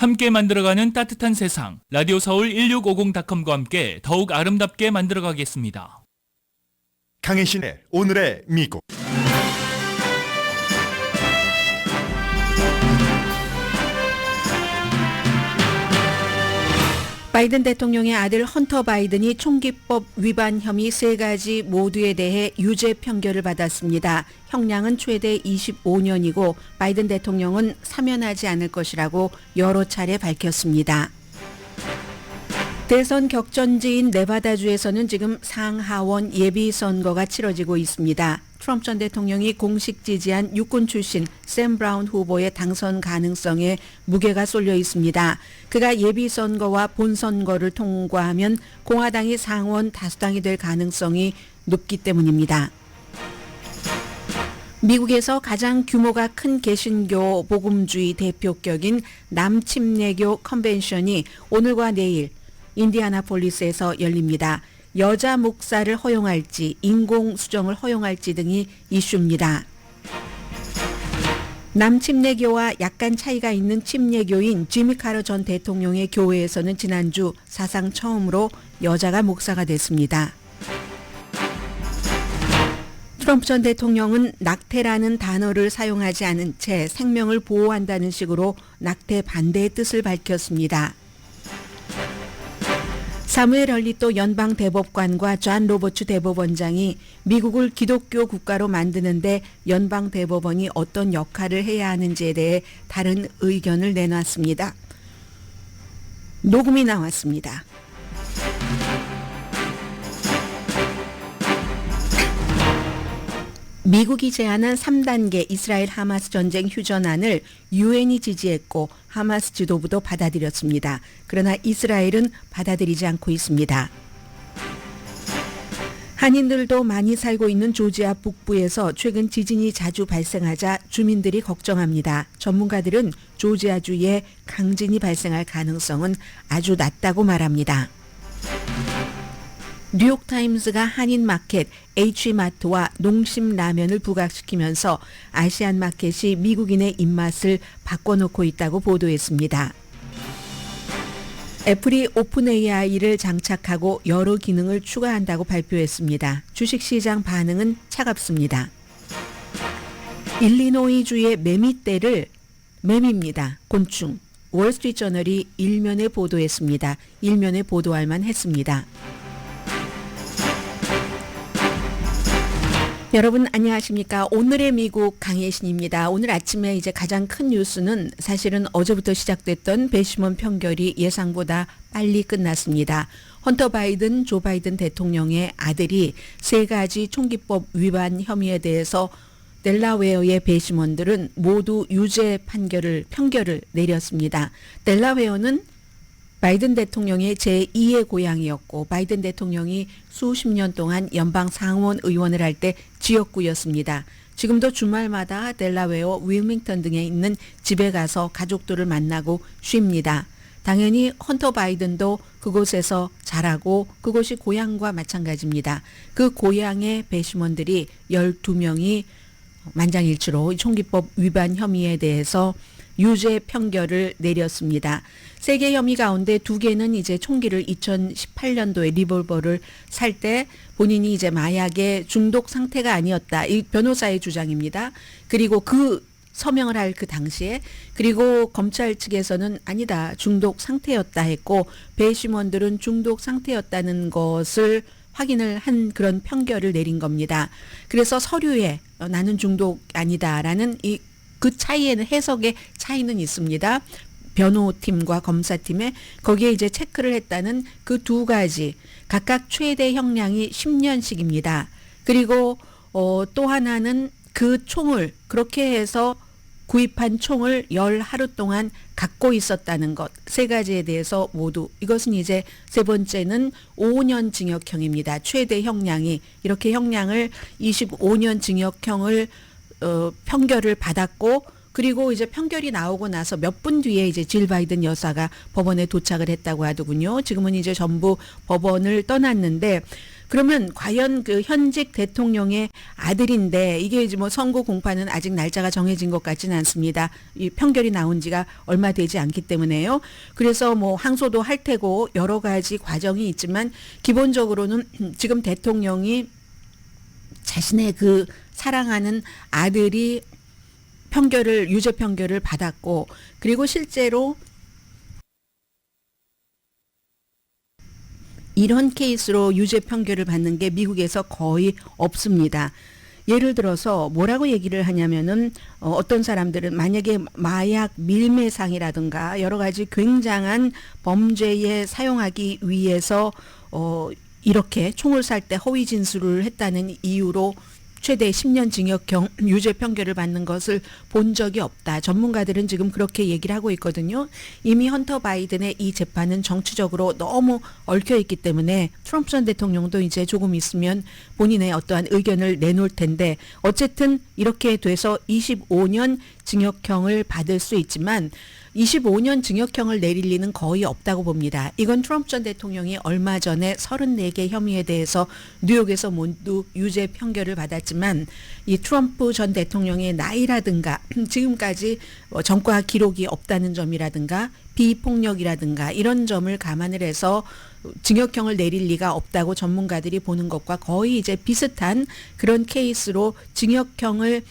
함께 만들어가는 따뜻한 세상, 라디오 서울 1650.com과 함께 더욱 아름답게 만들어가겠습니다. 강혜신의 오늘의 미국. 바이든 대통령의 아들 헌터 바이든이 총기법 위반 혐의 3가지 모두에 대해 유죄 판결을 받았습니다. 형량은 최대 25년이고 바이든 대통령은 사면하지 않을 것이라고 여러 차례 밝혔습니다. 대선 격전지인 네바다주에서는 지금 상하원 예비선거가 치러지고 있습니다. 트럼프 전 대통령이 공식 지지한 육군 출신 샘 브라운 후보의 당선 가능성에 무게가 쏠려 있습니다. 그가 예비선거와 본선거를 통과하면 공화당이 상원 다수당이 될 가능성이 높기 때문입니다. 미국에서 가장 규모가 큰 개신교 복음주의 대표격인 남침례교 컨벤션이 오늘과 내일 인디애나폴리스에서 열립니다. 여자 목사를 허용할지 인공수정을 허용할지 등이 이슈입니다. 남침례교와 약간 차이가 있는 침례교인 지미 카터 전 대통령의 교회에서는 지난주 사상 처음으로 여자가 목사가 됐습니다. 트럼프 전 대통령은 낙태라는 단어를 사용하지 않은 채 생명을 보호한다는 식으로 낙태 반대의 뜻을 밝혔습니다. 사무엘 얼리토 연방대법관과 존 로버츠 대법원장이 미국을 기독교 국가로 만드는데 연방대법원이 어떤 역할을 해야 하는지에 대해 다른 의견을 내놨습니다. 녹음이 나왔습니다. 미국이 제안한 3단계 이스라엘 하마스 전쟁 휴전안을 유엔이 지지했고 하마스 지도부도 받아들였습니다. 그러나 이스라엘은 받아들이지 않고 있습니다. 한인들도 많이 살고 있는 조지아 북부에서 최근 지진이 자주 발생하자 주민들이 걱정합니다. 전문가들은 조지아주에 강진이 발생할 가능성은 아주 낮다고 말합니다. 뉴욕타임스가 한인마켓 H마트와 농심라면을 부각시키면서 아시안마켓이 미국인의 입맛을 바꿔놓고 있다고 보도했습니다. 애플이 오픈 AI를 장착하고 여러 기능을 추가한다고 발표했습니다. 주식시장 반응은 차갑습니다. 일리노이주의 매미떼를 매미입니다. 곤충. 월스트리트저널이 일면에 보도했습니다. 일면에 보도할 만했습니다. 여러분 안녕하십니까? 오늘의 미국 강혜신입니다. 오늘 아침에 이제 가장 큰 뉴스는 사실은 어제부터 시작됐던 배심원 판결이 예상보다 빨리 끝났습니다. 헌터 바이든, 조 바이든 대통령의 아들이 3가지 총기법 위반 혐의에 대해서 델라웨어의 배심원들은 모두 유죄 판결을 내렸습니다. 델라웨어는 바이든 대통령의 제2의 고향이었고 바이든 대통령이 수십 년 동안 연방 상원 의원을 할 때 지역구였습니다. 지금도 주말마다 델라웨어, 윌밍턴 등에 있는 집에 가서 가족들을 만나고 쉽니다. 당연히 헌터 바이든도 그곳에서 자라고 그곳이 고향과 마찬가지입니다. 그 고향의 배심원들이 12명이 만장일치로 총기법 위반 혐의에 대해서 유죄 판결을 내렸습니다. 3개 혐의 가운데 2개는 이제 총기를 2018년도에 리볼버를 살 때 본인이 이제 마약의 중독 상태가 아니었다. 이 변호사의 주장입니다. 그리고 그 서명을 할 그 당시에 그리고 검찰 측에서는 아니다. 중독 상태였다 했고 배심원들은 중독 상태였다는 것을 확인을 한 그런 판결을 내린 겁니다. 그래서 서류에 나는 중독 아니다라는 그 차이에는 해석의 차이는 있습니다. 변호팀과 검사팀에 거기에 이제 체크를 했다는 그 2가지 각각 최대 형량이 10년씩입니다. 그리고 또 하나는 그 총을 그렇게 해서 구입한 총을 10하루 동안 갖고 있었다는 것 3가지에 대해서 모두 이것은 이제 3번째는 5년 징역형입니다. 최대 형량이 이렇게 형량을 25년 징역형을 판결을 받았고 그리고 이제 판결이 나오고 나서 몇 분 뒤에 이제 질 바이든 여사가 법원에 도착을 했다고 하더군요. 지금은 이제 전부 법원을 떠났는데 그러면 과연 그 현직 대통령의 아들인데 이게 이제 뭐 선고 공판은 아직 날짜가 정해진 것 같지는 않습니다. 이 판결이 나온 지가 얼마 되지 않기 때문에요. 그래서 뭐 항소도 할 테고 여러 가지 과정이 있지만 기본적으로는 지금 대통령이 자신의 그 사랑하는 아들이 유죄 판결을 받았고, 그리고 실제로 이런 케이스로 유죄 판결을 받는 게 미국에서 거의 없습니다. 예를 들어서 뭐라고 얘기를 하냐면은 어떤 사람들은 만약에 마약 밀매상이라든가 여러 가지 굉장한 범죄에 사용하기 위해서 이렇게 총을 살 때 허위 진술을 했다는 이유로 최대 10년 징역형 유죄 판결을 받는 것을 본 적이 없다. 전문가들은 지금 그렇게 얘기를 하고 있거든요. 이미 헌터 바이든의 이 재판은 정치적으로 너무 얽혀 있기 때문에 트럼프 전 대통령도 이제 조금 있으면 본인의 어떠한 의견을 내놓을 텐데, 어쨌든 이렇게 돼서 25년 징역형을 받을 수 있지만 25년 징역형을 내릴 리는 거의 없다고 봅니다. 이건 트럼프 전 대통령이 얼마 전에 34개 혐의에 대해서 뉴욕에서 모두 유죄 판결을 받았지만, 이 트럼프 전 대통령의 나이라든가 지금까지 전과 기록이 없다는 점이라든가 비폭력이라든가 이런 점을 감안을 해서 징역형을 내릴 리가 없다고 전문가들이 보는 것과 거의 이제 비슷한 그런 케이스로 징역형을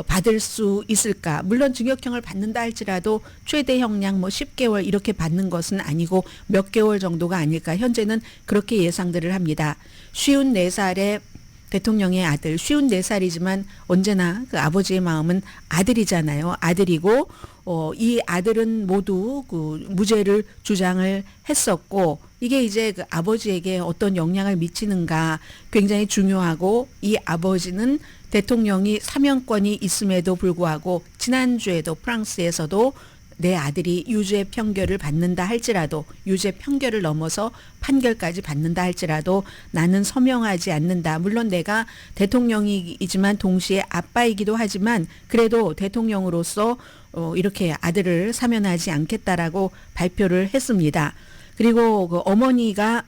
받을 수 있을까? 물론 징역형을 받는다 할지라도 최대 형량 뭐 10개월 이렇게 받는 것은 아니고 몇 개월 정도가 아닐까. 현재는 그렇게 예상들을 합니다. 54살의 대통령의 아들, 54살이지만 언제나 그 아버지의 마음은 아들이잖아요. 아들이고 이 아들은 모두 그 무죄를 주장을 했었고, 이게 이제 그 아버지에게 어떤 영향을 미치는가 굉장히 중요하고, 이 아버지는 대통령이 사면권이 있음에도 불구하고 지난주에도 프랑스에서도 내 아들이 유죄 판결을 받는다 할지라도, 유죄 판결을 넘어서 판결까지 받는다 할지라도 나는 서명하지 않는다. 물론 내가 대통령이지만 동시에 아빠이기도 하지만 그래도 대통령으로서 이렇게 아들을 사면하지 않겠다라고 발표를 했습니다. 그리고 그 어머니가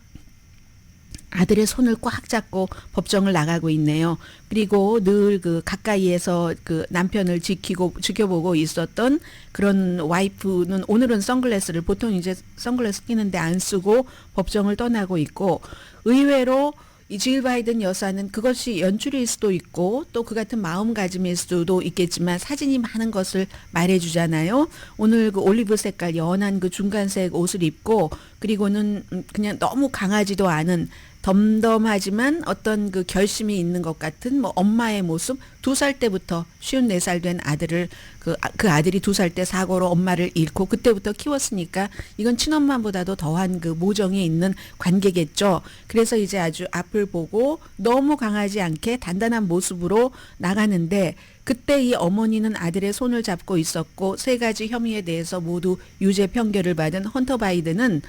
아들의 손을 꽉 잡고 법정을 나가고 있네요. 그리고 늘 그 가까이에서 그 남편을 지켜보고 있었던 그런 와이프는 오늘은 선글라스를, 보통 이제 선글라스 끼는데 안 쓰고 법정을 떠나고 있고, 의외로 이 질 바이든 여사는 그것이 연출일 수도 있고 또 그 같은 마음가짐일 수도 있겠지만 사진이 많은 것을 말해주잖아요. 오늘 그 올리브 색깔 연한 그 중간색 옷을 입고, 그리고는 그냥 너무 강하지도 않은 덤덤하지만 어떤 그 결심이 있는 것 같은 뭐 엄마의 모습. 2살 때부터 54살 된 아들을 그 아들이 2살 때 사고로 엄마를 잃고 그때부터 키웠으니까 이건 친엄마보다도 더한 그 모정이 있는 관계겠죠. 그래서 이제 아주 앞을 보고 너무 강하지 않게 단단한 모습으로 나가는데, 그때 이 어머니는 아들의 손을 잡고 있었고 3가지 혐의에 대해서 모두 유죄 판결을 받은 헌터 바이든은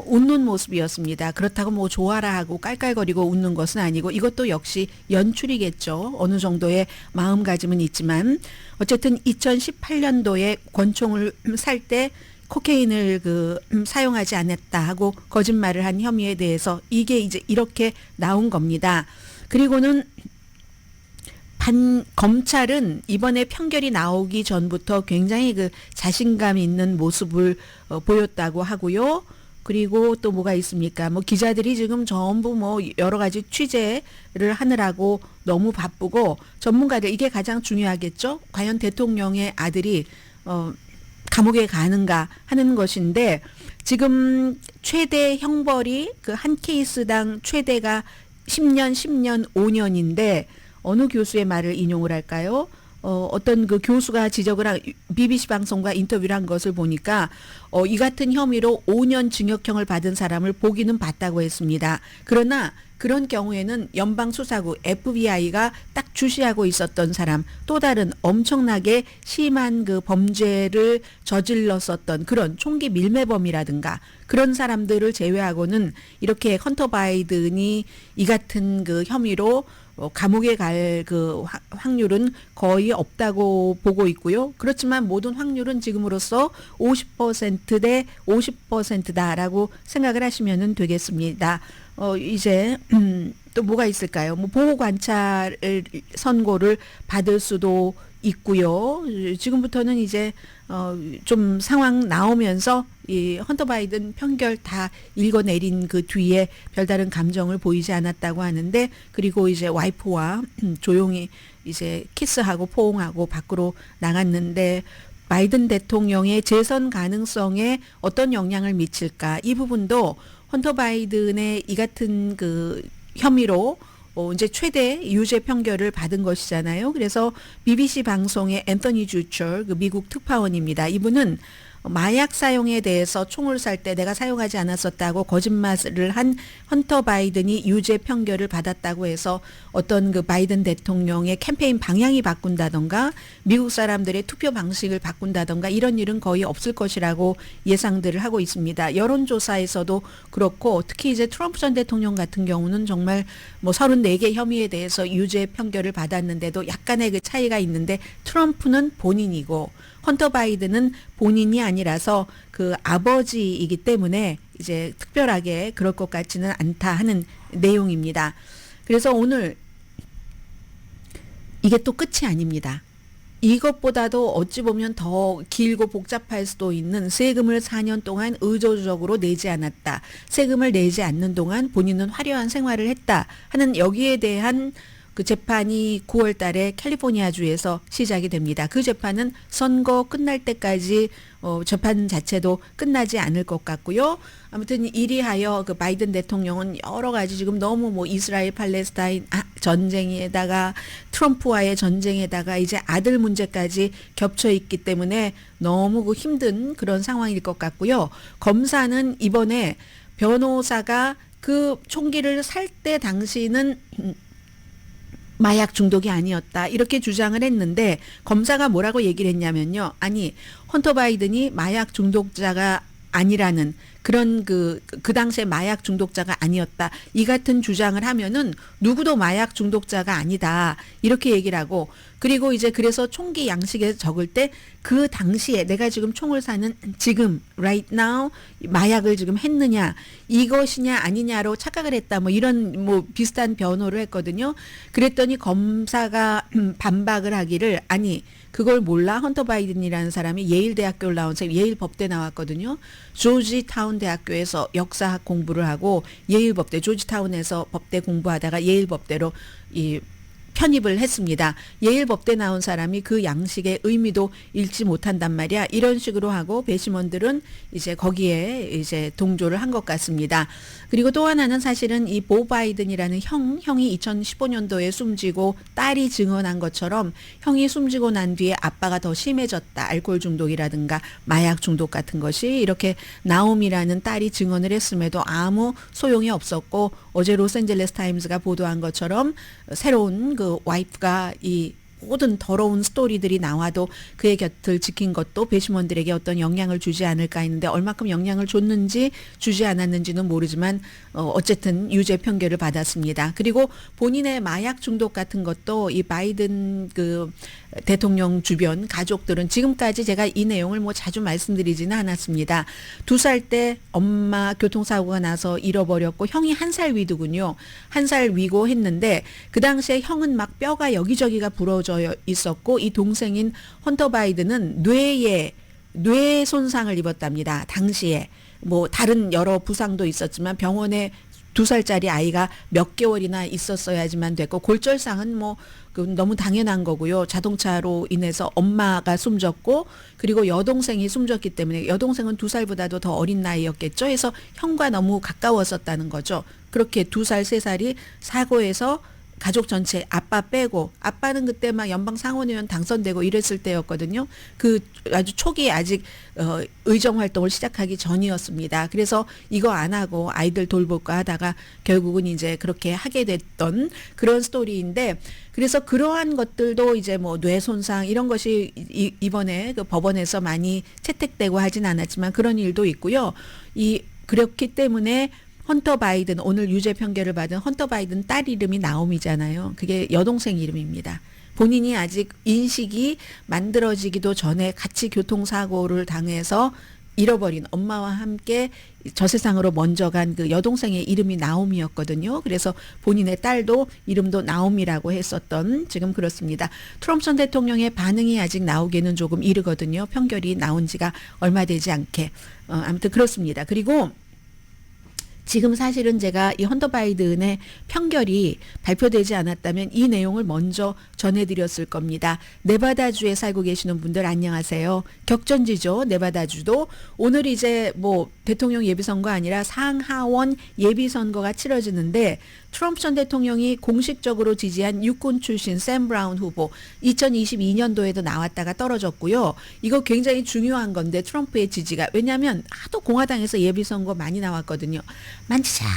웃는 모습이었습니다. 그렇다고 뭐 좋아라 하고 깔깔거리고 웃는 것은 아니고, 이것도 역시 연출이겠죠. 어느 정도의 마음가짐은 있지만 어쨌든 2018년도에 권총을 살 때 코케인을 사용하지 않았다 하고 거짓말을 한 혐의에 대해서 이게 이제 이렇게 나온 겁니다. 그리고는 검찰은 이번에 판결이 나오기 전부터 굉장히 그 자신감 있는 모습을 보였다고 하고요. 그리고 또 뭐가 있습니까? 뭐 기자들이 지금 전부 뭐 여러 가지 취재를 하느라고 너무 바쁘고, 전문가들, 이게 가장 중요하겠죠. 과연 대통령의 아들이 감옥에 가는가 하는 것인데, 지금 최대 형벌이 그 한 케이스당 최대가 10년, 5년인데 어느 교수의 말을 인용을 할까요? 어떤 그 교수가 지적을 한 BBC 방송과 인터뷰를 한 것을 보니까 이 같은 혐의로 5년 징역형을 받은 사람을 보기는 봤다고 했습니다. 그러나 그런 경우에는 연방수사국 FBI가 딱 주시하고 있었던 사람, 또 다른 엄청나게 심한 그 범죄를 저질렀었던 그런 총기 밀매범이라든가 그런 사람들을 제외하고는 이렇게 헌터 바이든이 이 같은 그 혐의로 감옥에 갈 그 확률은 거의 없다고 보고 있고요. 그렇지만 모든 확률은 지금으로서 50%대 50%다라고 생각을 하시면 되겠습니다. 이제 또 뭐가 있을까요? 뭐 보호 관찰 선고를 받을 수도 있고요. 지금부터는 이제 좀 상황 나오면서 이 헌터 바이든 편결 다 읽어내린 그 뒤에 별다른 감정을 보이지 않았다고 하는데, 그리고 이제 와이프와 조용히 이제 키스하고 포옹하고 밖으로 나갔는데, 바이든 대통령의 재선 가능성에 어떤 영향을 미칠까, 이 부분도 헌터 바이든의 이 같은 그 혐의로 이제 최대 유죄 판결을 받은 것이잖아요. 그래서 BBC 방송의 앤서니 주처, 그 미국 특파원입니다. 이분은 마약 사용에 대해서 총을 살 때 내가 사용하지 않았었다고 거짓말을 한 헌터 바이든이 유죄 판결을 받았다고 해서 어떤 그 바이든 대통령의 캠페인 방향이 바꾼다던가 미국 사람들의 투표 방식을 바꾼다던가 이런 일은 거의 없을 것이라고 예상들을 하고 있습니다. 여론조사에서도 그렇고, 특히 이제 트럼프 전 대통령 같은 경우는 정말 뭐 34개 혐의에 대해서 유죄 판결을 받았는데도 약간의 그 차이가 있는데, 트럼프는 본인이고 헌터 바이든은 본인이 아니라서 그 아버지이기 때문에 이제 특별하게 그럴 것 같지는 않다 하는 내용입니다. 그래서 오늘 이게 또 끝이 아닙니다. 이것보다도 어찌 보면 더 길고 복잡할 수도 있는, 세금을 4년 동안 의도적으로 내지 않았다, 세금을 내지 않는 동안 본인은 화려한 생활을 했다 하는 여기에 대한 그 재판이 9월 달에 캘리포니아주에서 시작이 됩니다. 그 재판은 선거 끝날 때까지 재판 자체도 끝나지 않을 것 같고요. 아무튼 이리하여 그 바이든 대통령은 여러 가지 지금 너무 뭐 이스라엘 팔레스타인 전쟁에다가 트럼프와의 전쟁에다가 이제 아들 문제까지 겹쳐 있기 때문에 너무 그 힘든 그런 상황일 것 같고요. 검사는 이번에 변호사가 그 총기를 살 때 당시는 마약 중독이 아니었다 이렇게 주장을 했는데, 검사가 뭐라고 얘기를 했냐면요, 아니 헌터 바이든이 마약 중독자가 아니라는 그런 그 당시에 마약 중독자가 아니었다 이 같은 주장을 하면은 누구도 마약 중독자가 아니다 이렇게 얘기를 하고, 그리고 이제 그래서 총기 양식에 적을 때 그 당시에 내가 지금 총을 사는 지금 right now 마약을 지금 했느냐 이것이냐 아니냐로 착각을 했다 뭐 이런 뭐 비슷한 변호를 했거든요. 그랬더니 검사가 반박을 하기를, 아니 그걸 몰라? 헌터 바이든이라는 사람이 예일 대학교를 나온 사람, 예일 법대 나왔거든요. 조지타운 대학교에서 역사학 공부를 하고 예일 법대, 조지타운에서 법대 공부하다가 예일 법대로 편입을 했습니다. 예일 법대 나온 사람이 그 양식의 의미도 읽지 못한단 말이야. 이런 식으로 하고 배심원들은 이제 거기에 이제 동조를 한 것 같습니다. 그리고 또 하나는 사실은 이 보 바이든이라는 형이 2015년도에 숨지고 딸이 증언한 것처럼 형이 숨지고 난 뒤에 아빠가 더 심해졌다. 알코올 중독이라든가 마약 중독 같은 것이, 이렇게 나옴이라는 딸이 증언을 했음에도 아무 소용이 없었고, 어제 로스앤젤레스 타임스가 보도한 것처럼 새로운 그 와이프가 이 모든 더러운 스토리들이 나와도 그의 곁을 지킨 것도 배심원들에게 어떤 영향을 주지 않을까 했는데, 얼마큼 영향을 줬는지 주지 않았는지는 모르지만 어쨌든 유죄 판결을 받았습니다. 그리고 본인의 마약 중독 같은 것도 이 바이든 그 대통령 주변 가족들은, 지금까지 제가 이 내용을 뭐 자주 말씀드리지는 않았습니다. 2살 때 엄마 교통사고가 나서 잃어버렸고, 형이 1살 위더군요. 1살 위고 했는데 그 당시에 형은 막 뼈가 여기저기가 부러져 있었고, 이 동생인 헌터 바이든은 뇌 손상을 입었답니다. 당시에 뭐 다른 여러 부상도 있었지만 병원에 2살짜리 아이가 몇 개월이나 있었어야지만 됐고, 골절상은 뭐 너무 당연한 거고요. 자동차로 인해서 엄마가 숨졌고, 그리고 여동생이 숨졌기 때문에, 여동생은 2살보다도 더 어린 나이였겠죠. 해서 형과 너무 가까웠었다는 거죠. 그렇게 2살, 3살이 사고에서 가족 전체 아빠 빼고, 아빠는 그때 막 연방 상원의원 당선되고 이랬을 때였거든요. 그 아주 초기에 아직 의정 활동을 시작하기 전이었습니다. 그래서 이거 안 하고 아이들 돌볼까 하다가 결국은 이제 그렇게 하게 됐던 그런 스토리인데, 그래서 그러한 것들도 이제 뭐 뇌 손상 이런 것이 이번에 그 법원에서 많이 채택되고 하진 않았지만 그런 일도 있고요. 그렇기 때문에 헌터 바이든 오늘 유죄 판결을 받은 헌터 바이든 딸 이름이 나옴이잖아요. 그게 여동생 이름입니다. 본인이 아직 인식이 만들어지기도 전에 같이 교통사고를 당해서 잃어버린 엄마와 함께 저 세상으로 먼저 간 그 여동생의 이름이 나옴이었거든요. 그래서 본인의 딸도 이름도 나옴이라고 했었던 지금 그렇습니다. 트럼프 전 대통령의 반응이 아직 나오기는 조금 이르거든요. 판결이 나온 지가 얼마 되지 않게. 아무튼 그렇습니다. 그리고 지금 사실은 제가 이 헌터 바이든의 판결이 발표되지 않았다면 이 내용을 먼저 전해드렸을 겁니다. 네바다주에 살고 계시는 분들 안녕하세요. 격전지죠. 네바다주도 오늘 이제 뭐 대통령 예비선거 아니라 상하원 예비선거가 치러지는데 트럼프 전 대통령이 공식적으로 지지한 육군 출신 샘 브라운 후보 2022년도에도 나왔다가 떨어졌고요. 이거 굉장히 중요한 건데 트럼프의 지지가 왜냐하면 하도 공화당에서 예비선거 많이 나왔거든요.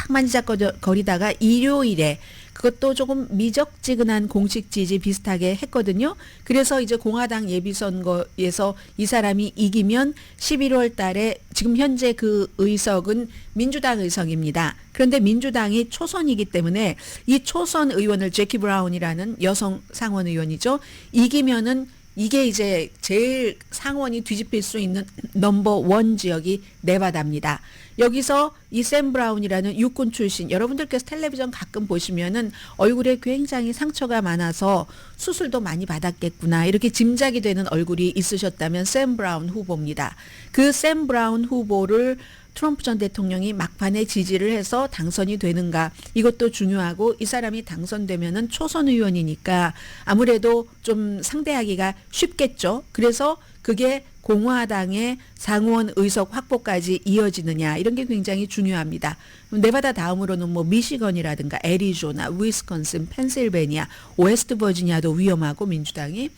만지작 거리다가 일요일에 그것도 조금 미적지근한 공식 지지 비슷하게 했거든요. 그래서 이제 공화당 예비선거에서 이 사람이 이기면 11월 달에 지금 현재 그 의석은 민주당 의석입니다. 그런데 민주당이 초선이기 때문에 이 초선 의원을 제키 브라운이라는 여성 상원 의원이죠. 이기면은 이게 이제 제일 상원이 뒤집힐 수 있는 넘버 원 지역이 네바다입니다. 여기서 이 샘 브라운이라는 육군 출신 여러분들께서 텔레비전 가끔 보시면은 얼굴에 굉장히 상처가 많아서 수술도 많이 받았겠구나 이렇게 짐작이 되는 얼굴이 있으셨다면 샘 브라운 후보입니다. 그 샘 브라운 후보를 트럼프 전 대통령이 막판에 지지를 해서 당선이 되는가 이것도 중요하고 이 사람이 당선되면은 초선 의원이니까 아무래도 좀 상대하기가 쉽겠죠. 그래서 그게 공화당의 상원 의석 확보까지 이어지느냐 이런 게 굉장히 중요합니다. 네바다 다음으로는 뭐 미시건이라든가 애리조나, 위스콘신, 펜실베니아, 웨스트 버지니아도 위험하고 민주당이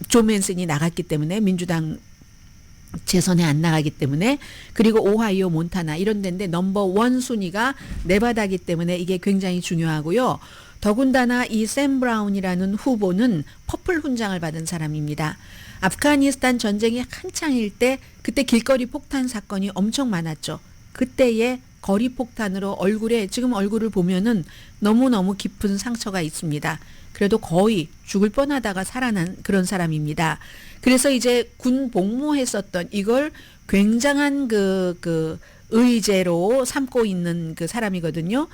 조 맨슨이 나갔기 때문에 민주당 재선에 안 나가기 때문에 그리고 오하이오, 몬타나 이런 데인데 넘버 원 순위가 네바다기 때문에 이게 굉장히 중요하고요. 더군다나 이 샘 브라운이라는 후보는 퍼플 훈장을 받은 사람입니다. 아프가니스탄 전쟁이 한창일 때 그때 길거리 폭탄 사건이 엄청 많았죠. 그때의 거리 폭탄으로 얼굴에 지금 얼굴을 보면은 너무너무 깊은 상처가 있습니다. 그래도 거의 죽을 뻔하다가 살아난 그런 사람입니다. 그래서 이제 군 복무했었던 이걸 굉장한 그 의제로 삼고 있는 그 사람이거든요.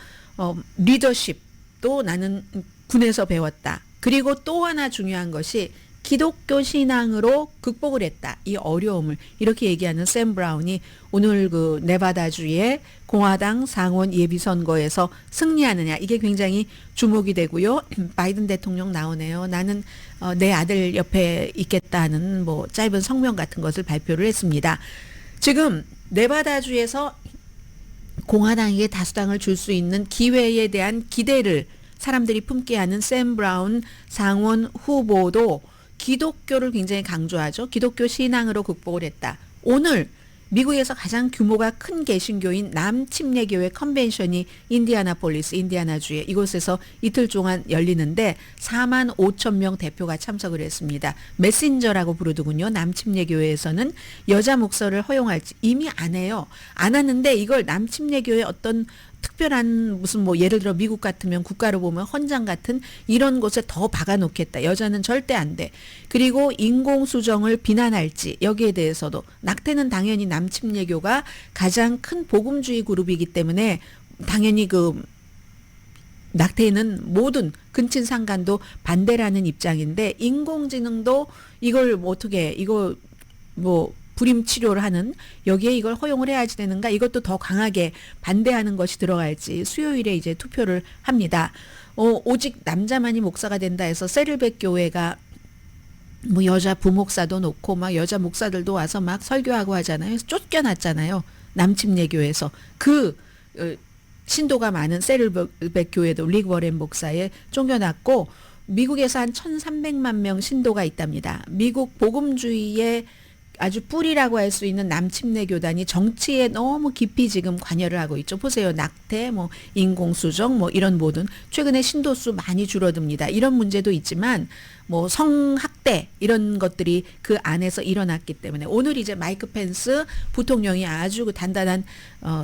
리더십도 나는 군에서 배웠다. 그리고 또 하나 중요한 것이 기독교 신앙으로 극복을 했다. 이 어려움을 이렇게 얘기하는 샘 브라운이 오늘 그 네바다주의 공화당 상원 예비선거에서 승리하느냐 이게 굉장히 주목이 되고요. 바이든 대통령 나오네요. 나는 내 아들 옆에 있겠다는 뭐 짧은 성명 같은 것을 발표를 했습니다. 지금 네바다주에서 공화당에게 다수당을 줄 수 있는 기회에 대한 기대를 사람들이 품게 하는 샘 브라운 상원 후보도 기독교를 굉장히 강조하죠. 기독교 신앙으로 극복을 했다. 오늘 미국에서 가장 규모가 큰 개신교인 남침례교회 컨벤션이 인디애나폴리스, 인디애나주에 이곳에서 이틀 동안 열리는데 4만 5천 명 대표가 참석을 했습니다. 메신저라고 부르더군요. 남침례교회에서는 여자 목사를 허용할지 이미 안 해요. 안 하는데 이걸 남침례교회 어떤 특별한 무슨 뭐 예를 들어 미국 같으면 국가로 보면 헌장 같은 이런 곳에 더 박아놓겠다. 여자는 절대 안 돼. 그리고 인공수정을 비난할지 여기에 대해서도 낙태는 당연히 남침례교가 가장 큰 복음주의 그룹이기 때문에 당연히 그 낙태는 모든 근친상간도 반대라는 입장인데 인공지능도 이걸 뭐 어떻게 이거 뭐 불임 치료를 하는 여기에 이걸 허용을 해야지 되는가 이것도 더 강하게 반대하는 것이 들어갈지 수요일에 이제 투표를 합니다. 오직 남자만이 목사가 된다 해서 세를백 교회가 뭐 여자 부목사도 놓고 막 여자 목사들도 와서 막 설교하고 하잖아요. 쫓겨났잖아요. 남침례교에서 그 신도가 많은 세를백 교회도 릭 워렌 목사에 쫓겨났고 미국에서 한 1,300만 명 신도가 있답니다. 미국 복음주의의 아주 뿌리라고 할 수 있는 남침내 교단이 정치에 너무 깊이 지금 관여를 하고 있죠. 보세요. 낙태, 뭐 인공수정, 뭐 이런 모든 최근에 신도수 많이 줄어듭니다. 이런 문제도 있지만 뭐 성학대 이런 것들이 그 안에서 일어났기 때문에 오늘 이제 마이크 펜스 부통령이 아주 그 단단한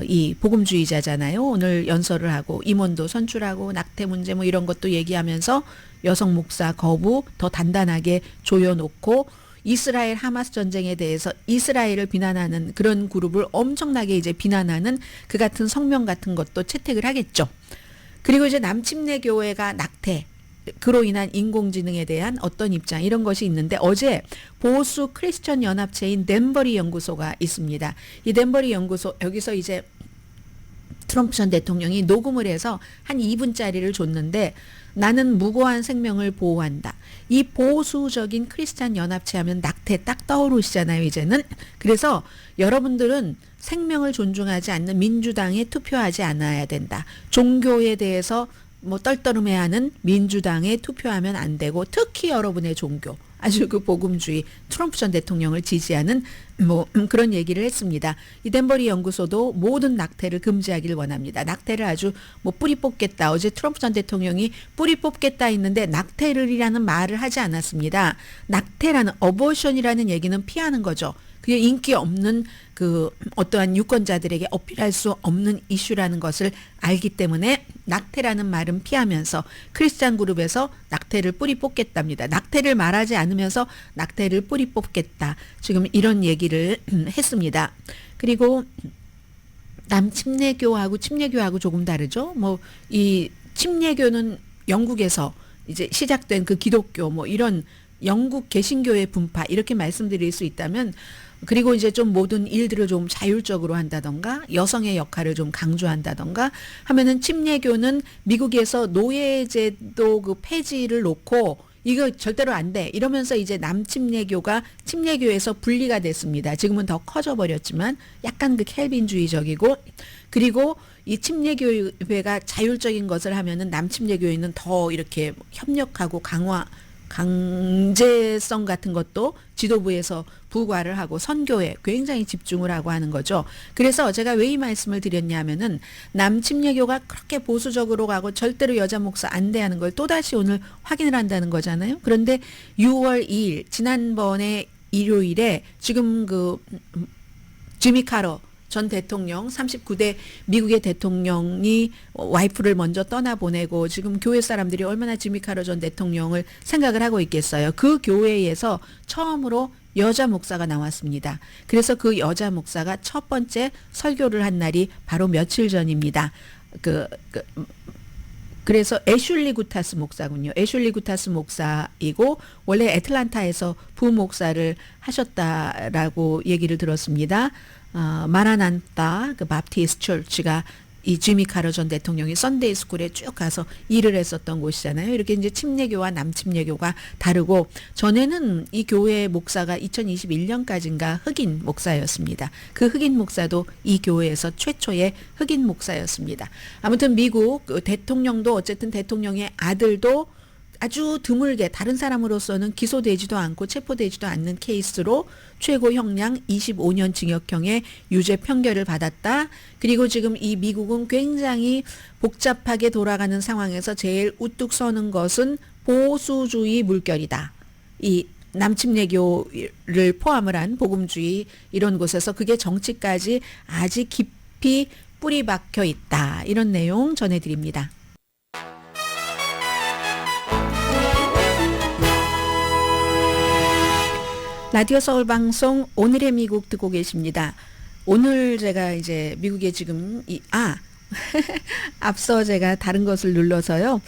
이 복음주의자잖아요. 오늘 연설을 하고 임원도 선출하고 낙태 문제 뭐 이런 것도 얘기하면서 여성 목사 거부 더 단단하게 조여놓고 이스라엘 하마스 전쟁에 대해서 이스라엘을 비난하는 그런 그룹을 엄청나게 이제 비난하는 그 같은 성명 같은 것도 채택을 하겠죠. 그리고 이제 남침내 교회가 낙태 그로 인한 인공지능에 대한 어떤 입장 이런 것이 있는데 어제 보수 크리스천 연합체인 덴버리 연구소가 있습니다. 이 덴버리 연구소 여기서 이제 트럼프 전 대통령이 녹음을 해서 한 2분짜리를 줬는데 나는 무고한 생명을 보호한다. 이 보수적인 크리스찬 연합체 하면 낙태 딱 떠오르시잖아요, 이제는. 그래서 여러분들은 생명을 존중하지 않는 민주당에 투표하지 않아야 된다. 종교에 대해서 뭐 떨떠름해하는 민주당에 투표하면 안 되고 특히 여러분의 종교 아주 그 복음주의 트럼프 전 대통령을 지지하는 뭐 그런 얘기를 했습니다. 이 덴버리 연구소도 모든 낙태를 금지하기를 원합니다. 낙태를 아주 뭐 뿌리 뽑겠다. 어제 트럼프 전 대통령이 뿌리 뽑겠다 했는데 낙태를이라는 말을 하지 않았습니다. 낙태라는 어버션이라는 얘기는 피하는 거죠. 그게 인기 없는 그 어떠한 유권자들에게 어필할 수 없는 이슈라는 것을 알기 때문에 낙태라는 말은 피하면서 크리스찬 그룹에서 낙태를 뿌리 뽑겠답니다. 낙태를 말하지 않으면서 낙태를 뿌리 뽑겠다. 지금 이런 얘기를 했습니다. 그리고 남침례교하고 침례교하고 조금 다르죠. 뭐 이 침례교는 영국에서 이제 시작된 그 기독교 뭐 이런 영국 개신교의 분파 이렇게 말씀드릴 수 있다면 그리고 이제 좀 모든 일들을 좀 자율적으로 한다던가 여성의 역할을 좀 강조한다던가 하면은 침례교는 미국에서 노예제도 그 폐지를 놓고 이거 절대로 안 돼 이러면서 이제 남침례교가 침례교에서 분리가 됐습니다. 지금은 더 커져 버렸지만 약간 그 켈빈주의적이고 그리고 이 침례교회가 자율적인 것을 하면은 남침례교회는 더 이렇게 협력하고 강제성 같은 것도 지도부에서 부과를 하고 선교에 굉장히 집중을 하고 하는 거죠. 그래서 제가 왜 이 말씀을 드렸냐면은 남침례교가 그렇게 보수적으로 가고 절대로 여자 목사 안 대하는 걸 또다시 오늘 확인을 한다는 거잖아요. 그런데 6월 2일 지난번에 일요일에 지금 그 지미 카러 전 대통령 39대 미국의 대통령이 와이프를 먼저 떠나보내고 지금 교회 사람들이 얼마나 지미 카러 전 대통령을 생각을 하고 있겠어요. 그 교회에서 처음으로 여자 목사가 나왔습니다. 그래서 그 여자 목사가 첫 번째 설교를 한 날이 바로 며칠 전입니다. 그래서 애슐리 구타스 목사군요. 애슐리 구타스 목사이고 원래 애틀란타에서 부목사를 하셨다라고 얘기를 들었습니다. 마라난타 그 바프티스트 처치가 이 지미 카러 전 대통령이 선데이 스쿨에 쭉 가서 일을 했었던 곳이잖아요. 이렇게 이제 침례교와 남침례교가 다르고 전에는 이 교회 목사가 2021년까지인가 흑인 목사였습니다. 그 흑인 목사도 이 교회에서 최초의 흑인 목사였습니다. 아무튼 미국 대통령도 어쨌든 대통령의 아들도 아주 드물게 다른 사람으로서는 기소되지도 않고 체포되지도 않는 케이스로 최고 형량 25년 징역형의 유죄 판결을 받았다. 그리고 지금 이 미국은 굉장히 복잡하게 돌아가는 상황에서 제일 우뚝 서는 것은 보수주의 물결이다. 이 남침례교를 포함을 한 복음주의 이런 곳에서 그게 정치까지 아직 깊이 뿌리 박혀 있다. 이런 내용 전해드립니다. 라디오 서울 방송 오늘의 미국 듣고 계십니다. 오늘 제가 이제 미국에 지금 앞서 제가 다른 것을 눌러서요.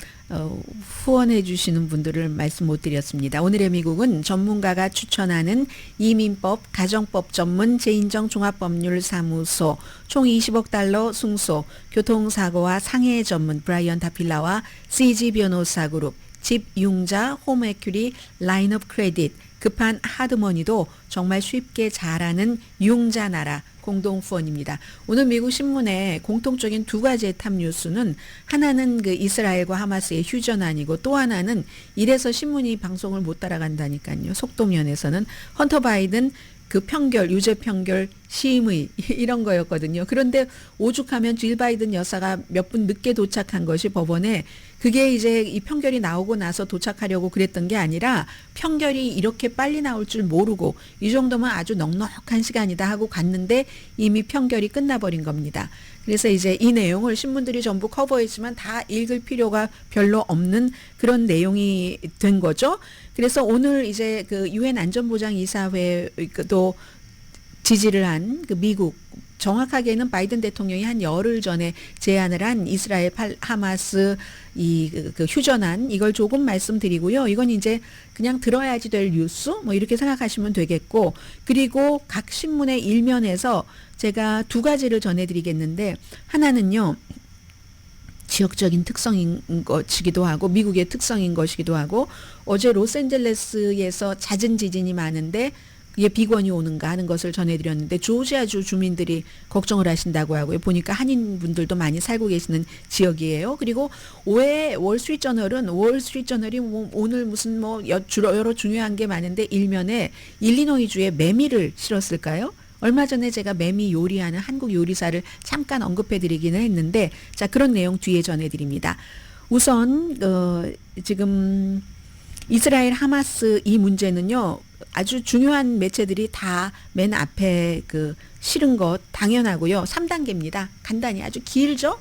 후원해 주시는 분들을 말씀 못 드렸습니다. 오늘의 미국은 전문가가 추천하는 이민법, 가정법 전문 재인정 종합법률사무소 총 20억 달러 승소, 교통사고와 상해 전문 브라이언 다필라와 CG 변호사 그룹, 집융자 홈에큐리 라인업 크레딧, 급한 하드머니도 정말 쉽게 잘하는 융자나라 공동후원입니다. 오늘 미국 신문에 공통적인 두 가지의 탑 뉴스는 하나는 그 이스라엘과 하마스의 휴전안이고 또 하나는 이래서 신문이 방송을 못 따라간다니까요. 속도면에서는 헌터 바이든 그 판결, 유죄 판결 심의 이런 거였거든요. 그런데 오죽하면 질 바이든 여사가 몇 분 늦게 도착한 것이 법원에 그게 이제 이 판결이 나오고 나서 도착하려고 그랬던 게 아니라 판결이 이렇게 빨리 나올 줄 모르고 이 정도면 아주 넉넉한 시간이다 하고 갔는데 이미 판결이 끝나버린 겁니다. 그래서 이제 이 내용을 신문들이 전부 커버했지만 다 읽을 필요가 별로 없는 그런 내용이 된 거죠. 그래서 오늘 이제 그 유엔 안전보장이사회도 지지를 한 그 미국, 정확하게는 바이든 대통령이 한 열흘 전에 제안을 한 이스라엘 하마스 그 휴전안, 이걸 조금 말씀드리고요. 이건 이제 그냥 들어야지 될 뉴스 뭐 이렇게 생각하시면 되겠고, 그리고 각 신문의 일면에서 제가 두 가지를 전해드리겠는데, 하나는요 지역적인 특성인 것이기도 하고 미국의 특성인 것이기도 하고, 어제 로스앤젤레스에서 잦은 지진이 많은데 이게 비권이 오는가 하는 것을 전해드렸는데 조지아주 주민들이 걱정을 하신다고 하고요. 보니까 한인분들도 많이 살고 계시는 지역이에요. 그리고 왜 월스트리트저널이 오늘 무슨 여러 중요한 게 많은데 일면에 일리노이주에 매미를 실었을까요? 얼마 전에 제가 매미 요리하는 한국 요리사를 잠깐 언급해드리기는 했는데, 자, 그런 내용 뒤에 전해드립니다. 우선 지금 이스라엘 하마스 이 문제는요, 아주 중요한 매체들이 다 맨 앞에 실은 것 당연하고요. 3단계입니다. 간단히 아주 길죠?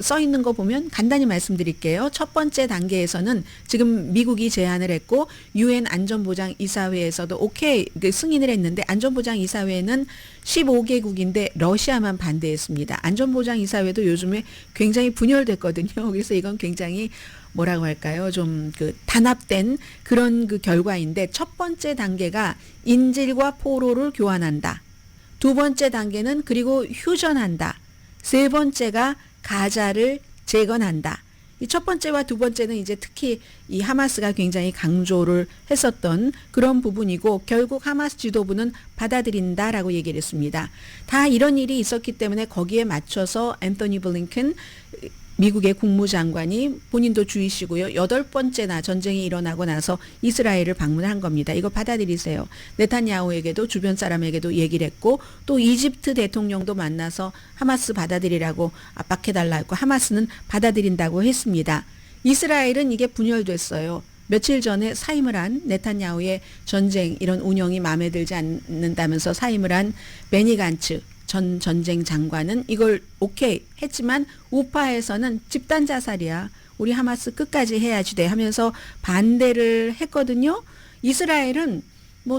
써 있는 거 보면 간단히 말씀드릴게요. 첫 번째 단계에서는 지금 미국이 제안을 했고 유엔 안전보장이사회에서도 오케이 승인을 했는데, 안전보장이사회는 15개국인데 러시아만 반대했습니다. 안전보장이사회도 요즘에 굉장히 분열됐거든요. 그래서 이건 굉장히 뭐라고 할까요? 좀 단합된 그런 결과인데, 첫 번째 단계가 인질과 포로를 교환한다. 두 번째 단계는 그리고 휴전한다. 세 번째가 가자를 재건한다. 이 첫 번째와 두 번째는 이제 특히 이 하마스가 굉장히 강조를 했었던 그런 부분이고, 결국 하마스 지도부는 받아들인다라고 얘기를 했습니다. 다 이런 일이 있었기 때문에 거기에 맞춰서 앤토니 블링컨 미국의 국무장관이, 본인도 주이시고요, 8번째나 전쟁이 일어나고 나서 이스라엘을 방문한 겁니다. 이거 받아들이세요. 네탄야후에게도 주변 사람에게도 얘기를 했고, 또 이집트 대통령도 만나서 하마스 받아들이라고 압박해달라 했고, 하마스는 받아들인다고 했습니다. 이스라엘은 이게 분열됐어요. 며칠 전에 사임을 한, 네탄야후의 전쟁 이런 운영이 마음에 들지 않는다면서 사임을 한 베니 간츠 전 전쟁 장관은 이걸 오케이 했지만 우파에서는 집단 자살이야, 우리 하마스 끝까지 해야지 돼 하면서 반대를 했거든요. 이스라엘은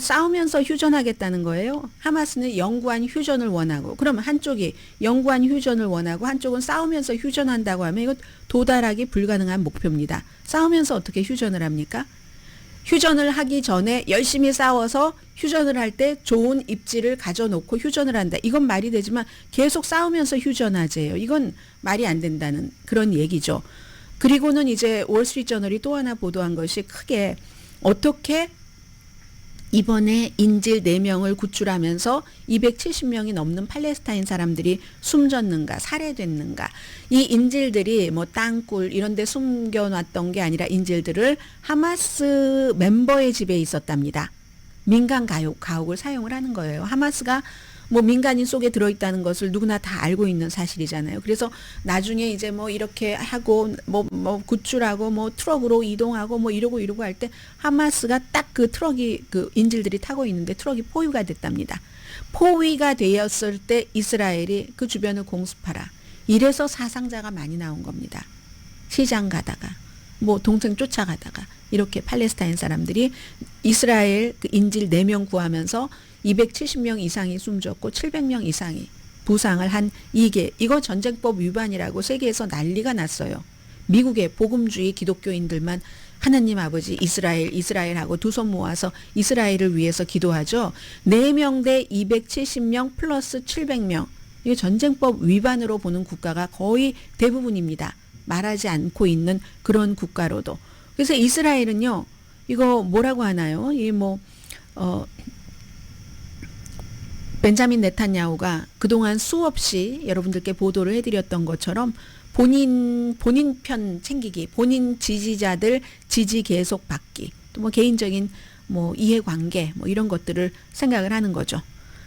싸우면서 휴전하겠다는 거예요. 하마스는 영구한 휴전을 원하고, 그러면 한쪽이 영구한 휴전을 원하고 한쪽은 싸우면서 휴전한다고 하면 이거 도달하기 불가능한 목표입니다. 싸우면서 어떻게 휴전을 합니까? 휴전을 하기 전에 열심히 싸워서 휴전을 할 때 좋은 입지를 가져놓고 휴전을 한다. 이건 말이 되지만 계속 싸우면서 휴전하재요. 이건 말이 안 된다는 그런 얘기죠. 그리고는 이제 월스트리트저널이 또 하나 보도한 것이 크게 어떻게 이번에 인질 4명을 구출하면서 270명이 넘는 팔레스타인 사람들이 숨졌는가, 살해됐는가. 이 인질들이 땅굴 이런 데 숨겨놨던 게 아니라 인질들을 하마스 멤버의 집에 있었답니다. 민간 가옥을 사용을 하는 거예요. 하마스가 민간인 속에 들어있다는 것을 누구나 다 알고 있는 사실이잖아요. 그래서 나중에 이제 이렇게 하고 구출하고 트럭으로 이동하고 이러고 할 때 하마스가 딱 그 트럭이 인질들이 타고 있는데 트럭이 포위가 됐답니다. 포위가 되었을 때 이스라엘이 그 주변을 공습하라. 이래서 사상자가 많이 나온 겁니다. 시장 가다가 동생 쫓아가다가 이렇게 팔레스타인 사람들이 이스라엘 인질 4명 구하면서 270명 이상이 숨졌고 700명 이상이 부상을 한 이거 전쟁법 위반이라고 세계에서 난리가 났어요. 미국의 복음주의 기독교인들만 하나님 아버지 이스라엘하고 두 손 모아서 이스라엘을 위해서 기도하죠. 4명 대 270명 플러스 700명. 이거 전쟁법 위반으로 보는 국가가 거의 대부분입니다. 말하지 않고 있는 그런 국가로도. 그래서 이스라엘은요, 이거 뭐라고 하나요? 벤자민 네탄야후가 그동안 수없이 여러분들께 보도를 해드렸던 것처럼 본인 편 챙기기, 본인 지지자들 지지 계속 받기, 또 개인적인 뭐 이해관계 뭐 이런 것들을 생각을 하는 거죠.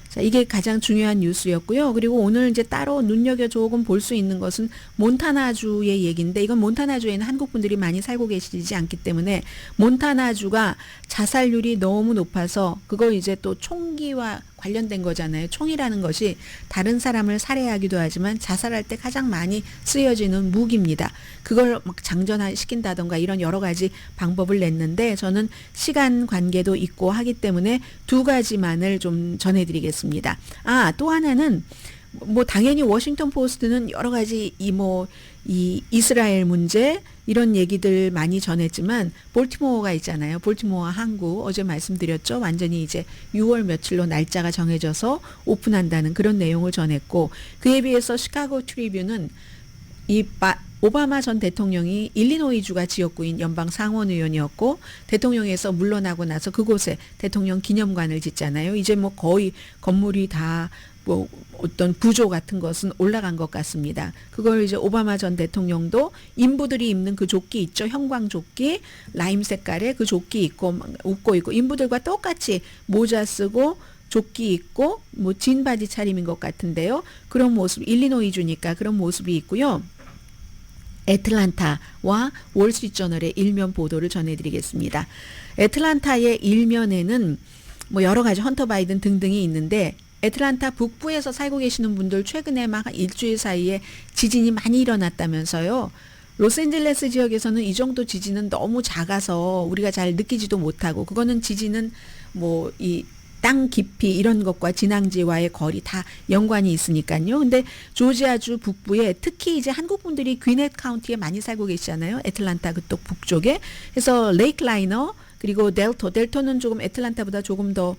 자, 이게 가장 중요한 뉴스였고요. 그리고 오늘 이제 따로 눈여겨 조금 볼 수 있는 것은 몬타나주의 얘기인데, 이건 몬타나주에는 한국 분들이 많이 살고 계시지 않기 때문에 몬타나주가 자살률이 너무 높아서, 그거 이제 또 총기와 관련된 거잖아요. 총이라는 것이 다른 사람을 살해하기도 하지만 자살할 때 가장 많이 쓰여지는 무기입니다. 그걸 막 장전시킨다던가 이런 여러 가지 방법을 냈는데, 저는 시간 관계도 있고 하기 때문에 두 가지만을 좀 전해드리겠습니다. 또 하나는 뭐 당연히 워싱턴 포스트는 여러 가지 이 이스라엘 문제 이런 얘기들 많이 전했지만, 볼티모어가 있잖아요. 볼티모어 항구 어제 말씀드렸죠. 완전히 이제 6월 며칠로 날짜가 정해져서 오픈한다는 그런 내용을 전했고, 그에 비해서 시카고 트리뷴은 오바마 전 대통령이 일리노이주가 지역구인 연방 상원의원이었고, 대통령에서 물러나고 나서 그곳에 대통령 기념관을 짓잖아요. 이제 뭐 거의 건물이 다 뭐 어떤 부조 같은 것은 올라간 것 같습니다. 그걸 이제 오바마 전 대통령도 인부들이 입는 그 조끼 있죠. 형광 조끼, 라임 색깔의 그 조끼 입고 웃고 있고, 인부들과 똑같이 모자 쓰고 조끼 입고 뭐 진 바지 차림인 것 같은데요. 그런 모습, 일리노이주니까 그런 모습이 있고요. 애틀란타와 월스트리트저널의 일면 보도를 전해드리겠습니다. 애틀란타의 일면에는 뭐 여러 가지 헌터 바이든 등등이 있는데, 애틀란타 북부에서 살고 계시는 분들 최근에 막 일주일 사이에 지진이 많이 일어났다면서요. 로스앤젤레스 지역에서는 이 정도 지진은 너무 작아서 우리가 잘 느끼지도 못하고, 그거는 지진은 뭐 이 땅 깊이 이런 것과 진앙지와의 거리 다 연관이 있으니까요. 근데 조지아주 북부에 특히 이제 한국 분들이 귀넷 카운티에 많이 살고 계시잖아요. 애틀란타 그쪽 북쪽에. 그래서 레이크 라이너 그리고 델토는 조금 애틀란타보다 조금 더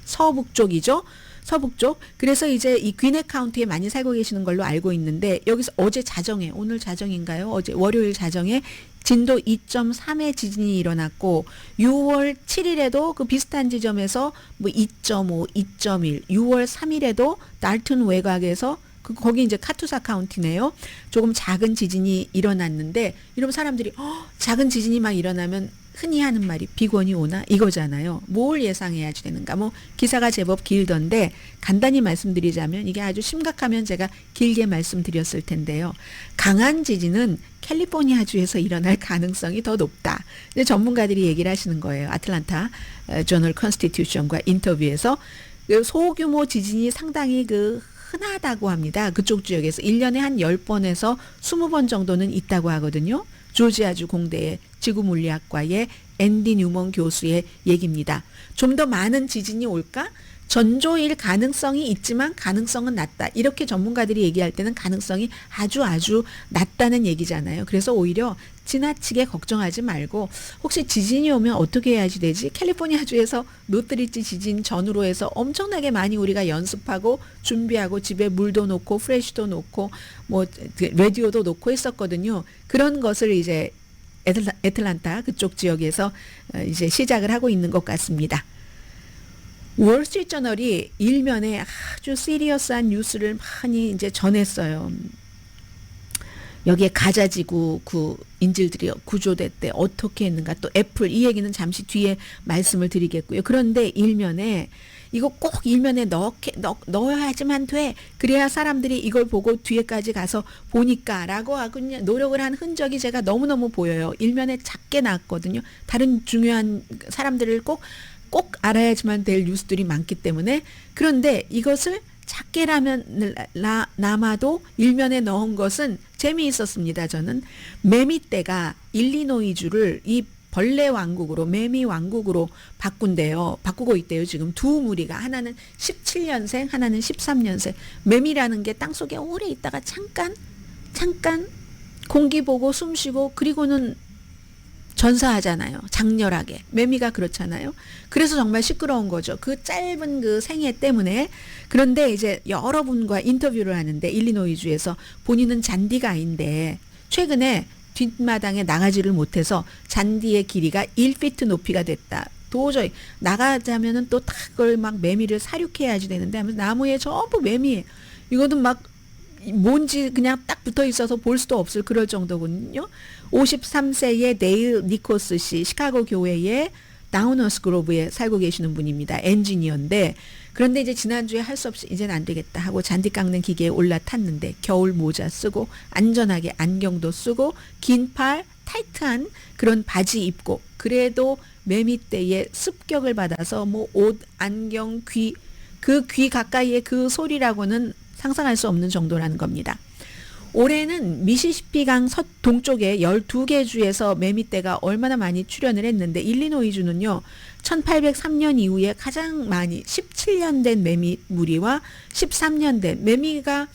서북쪽이죠. 서북쪽. 그래서 이제 이 귀넷 카운티에 많이 살고 계시는 걸로 알고 있는데, 여기서 어제 자정에, 오늘 자정인가요? 어제 월요일 자정에 진도 2.3의 지진이 일어났고, 6월 7일에도 그 비슷한 지점에서 뭐 2.5, 2.1, 6월 3일에도 달튼 외곽에서 거기 이제 카투사 카운티네요. 조금 작은 지진이 일어났는데, 이러면 사람들이 작은 지진이 막 일어나면 흔히 하는 말이 비권이 오나 이거잖아요. 뭘 예상해야지 되는가. 뭐 기사가 제법 길던데 간단히 말씀드리자면, 이게 아주 심각하면 제가 길게 말씀드렸을 텐데요. 강한 지진은 캘리포니아주에서 일어날 가능성이 더 높다. 이제 전문가들이 얘기를 하시는 거예요. 아틀란타 저널 컨스티튜션과 인터뷰에서 소규모 지진이 상당히 흔하다고 합니다. 그쪽 지역에서 1년에 한 10번에서 20번 정도는 있다고 하거든요. 조지아주 공대의 지구물리학과의 앤디 뉴먼 교수의 얘기입니다. 좀 더 많은 지진이 올까? 전조일 가능성이 있지만 가능성은 낮다. 이렇게 전문가들이 얘기할 때는 가능성이 아주 낮다는 얘기잖아요. 그래서 오히려 지나치게 걱정하지 말고, 혹시 지진이 오면 어떻게 해야지 되지? 캘리포니아주에서 노트리지 지진 전후로 해서 엄청나게 많이 우리가 연습하고 준비하고 집에 물도 놓고 프레쉬도 놓고 뭐 라디오도 놓고 했었거든요. 그런 것을 이제 애틀란타 그쪽 지역에서 이제 시작을 하고 있는 것 같습니다. 월스트리트저널이 일면에 아주 시리어스한 뉴스를 많이 이제 전했어요. 여기에 가자지구 인질들이 구조됐대. 어떻게 했는가. 또 애플, 이 얘기는 잠시 뒤에 말씀을 드리겠고요. 그런데 일면에 이거 꼭 일면에 넣어야지만 돼. 그래야 사람들이 이걸 보고 뒤에까지 가서 보니까 라고 하고 노력을 한 흔적이 제가 너무너무 보여요. 일면에 작게 나왔거든요. 다른 중요한 사람들을 꼭 알아야지만 될 뉴스들이 많기 때문에. 그런데 이것을 작게라도 일면에 넣은 것은 재미있었습니다. 저는 매미떼가 일리노이주를 이 벌레 왕국으로, 매미 왕국으로 바꾸고 있대요. 지금 두 무리가, 하나는 17년생, 하나는 13년생. 매미라는 게 땅속에 오래 있다가 잠깐 공기 보고 숨 쉬고 그리고는 전사하잖아요. 장렬하게. 매미가 그렇잖아요. 그래서 정말 시끄러운 거죠. 그 짧은 그 생애 때문에. 그런데 이제 여러분과 인터뷰를 하는데, 일리노이주에서 본인은 잔디가인데 최근에 뒷마당에 나가지를 못해서 잔디의 길이가 1피트 높이가 됐다. 도저히 나가자면은 또 그걸 막 매미를 사육해야지 되는데 하면서 나무에 전부 매미예요. 이거는 막 뭔지 그냥 딱 붙어 있어서 볼 수도 없을 그럴 정도거든요. 53세의 네일 니코스 씨, 시카고 교회의 다우너스 그로브에 살고 계시는 분입니다. 엔지니어인데 그런데 이제 지난주에 할 수 없이 이제는 안 되겠다 하고 잔디 깎는 기계에 올라탔는데 겨울 모자 쓰고 안전하게 안경도 쓰고 긴 팔 타이트한 그런 바지 입고 그래도 매미떼의 습격을 받아서 뭐 옷, 안경, 그 귀 가까이의 그 소리라고는 상상할 수 없는 정도라는 겁니다. 올해는 미시시피강 동쪽에 12개 주에서 매미떼가 얼마나 많이 출현을 했는데 일리노이주는요. 1803년 이후에 가장 많이 17년 된 매미 무리와 13년 된 매미가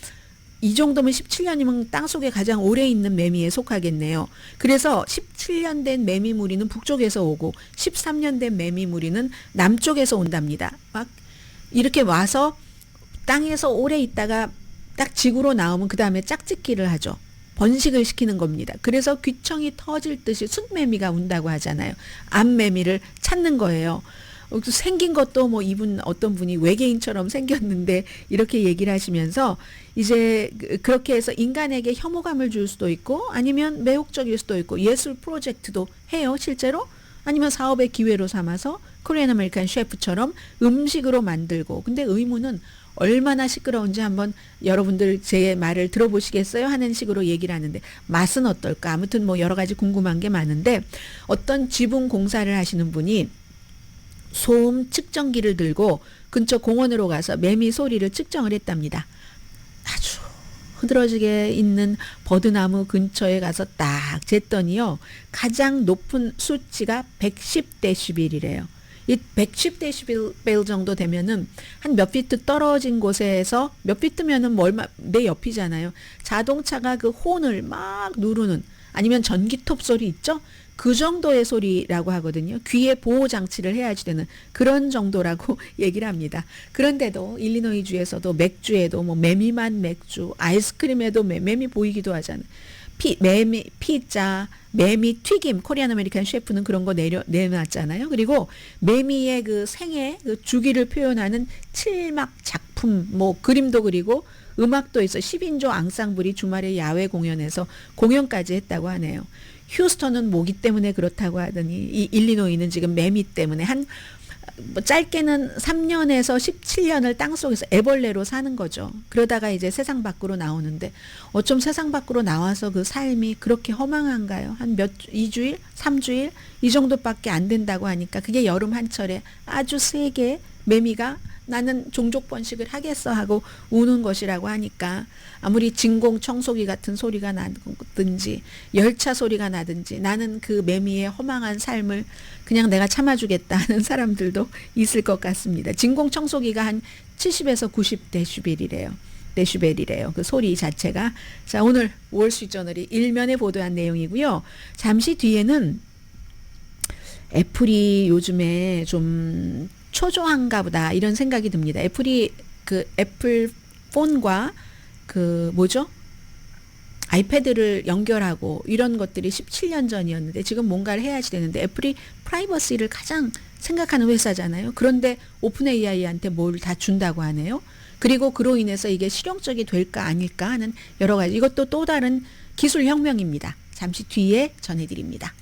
이 정도면 17년이면 땅속에 가장 오래 있는 매미에 속하겠네요. 그래서 17년 된 매미 무리는 북쪽에서 오고 13년 된 매미 무리는 남쪽에서 온답니다. 막 이렇게 와서 땅에서 오래 있다가 딱 지구로 나오면 그 다음에 짝짓기를 하죠. 번식을 시키는 겁니다. 그래서 귀청이 터질 듯이 숫매미가 운다고 하잖아요. 암매미를 찾는 거예요. 생긴 것도 뭐 이분 어떤 분이 외계인처럼 생겼는데 이렇게 얘기를 하시면서 이제 그렇게 해서 인간에게 혐오감을 줄 수도 있고 아니면 매혹적일 수도 있고 예술 프로젝트도 해요. 실제로. 아니면 사업의 기회로 삼아서 코리안 아메리칸 셰프처럼 음식으로 만들고 근데 의무는 얼마나 시끄러운지 한번 여러분들 제 말을 들어보시겠어요? 하는 식으로 얘기를 하는데 맛은 어떨까? 아무튼 뭐 여러 가지 궁금한 게 많은데 어떤 지붕 공사를 하시는 분이 소음 측정기를 들고 근처 공원으로 가서 매미 소리를 측정을 했답니다. 아주 흐드러지게 있는 버드나무 근처에 가서 딱 쟀더니요. 가장 높은 수치가 110데시벨이래요. 이 110데시벨 정도 되면은 한 몇 피트 떨어진 곳에서 몇 피트면은 뭐 얼마 내 옆이잖아요. 자동차가 그 혼을 막 누르는 아니면 전기톱 소리 있죠? 그 정도의 소리라고 하거든요. 귀에 보호 장치를 해야지 되는 그런 정도라고 얘기를 합니다. 그런데도 일리노이주에서도 맥주에도 뭐 매미만 맥주, 아이스크림에도 매미 보이기도 하잖아요. 매미 피자, 매미 튀김, 코리안 아메리칸 셰프는 그런 거 내놨잖아요. 그리고 매미의 그 생애, 그 주기를 표현하는 칠막 작품, 뭐 그림도 그리고 음악도 있어 10인조 앙상블이 주말에 야외 공연에서 공연까지 했다고 하네요. 휴스턴은 모기 때문에 그렇다고 하더니 이 일리노이는 지금 매미 때문에 뭐 짧게는 3년에서 17년을 땅속에서 애벌레로 사는 거죠. 그러다가 이제 세상 밖으로 나오는데 어쩜 세상 밖으로 나와서 그 삶이 그렇게 허망한가요? 한 2주일, 3주일 이 정도밖에 안 된다고 하니까 그게 여름 한철에 아주 세게 매미가 나는 종족 번식을 하겠어 하고 우는 것이라고 하니까 아무리 진공 청소기 같은 소리가 나든지 열차 소리가 나든지 나는 그 매미의 허망한 삶을 그냥 내가 참아주겠다 하는 사람들도 있을 것 같습니다. 진공 청소기가 한 70에서 90데시벨이래요. 데시벨이래요. 그 소리 자체가. 자, 오늘 월스트리트저널이 일면에 보도한 내용이고요. 잠시 뒤에는 애플이 요즘에 좀 초조한가 보다 이런 생각이 듭니다. 애플이 그 애플 폰과 그 뭐죠? 아이패드를 연결하고 이런 것들이 17년 전이었는데 지금 뭔가를 해야지 되는데 애플이 프라이버시를 가장 생각하는 회사잖아요. 그런데 오픈 AI한테 뭘 다 준다고 하네요. 그리고 그로 인해서 이게 실용적이 될까 아닐까 하는 여러 가지 이것도 또 다른 기술 혁명입니다. 잠시 뒤에 전해드립니다.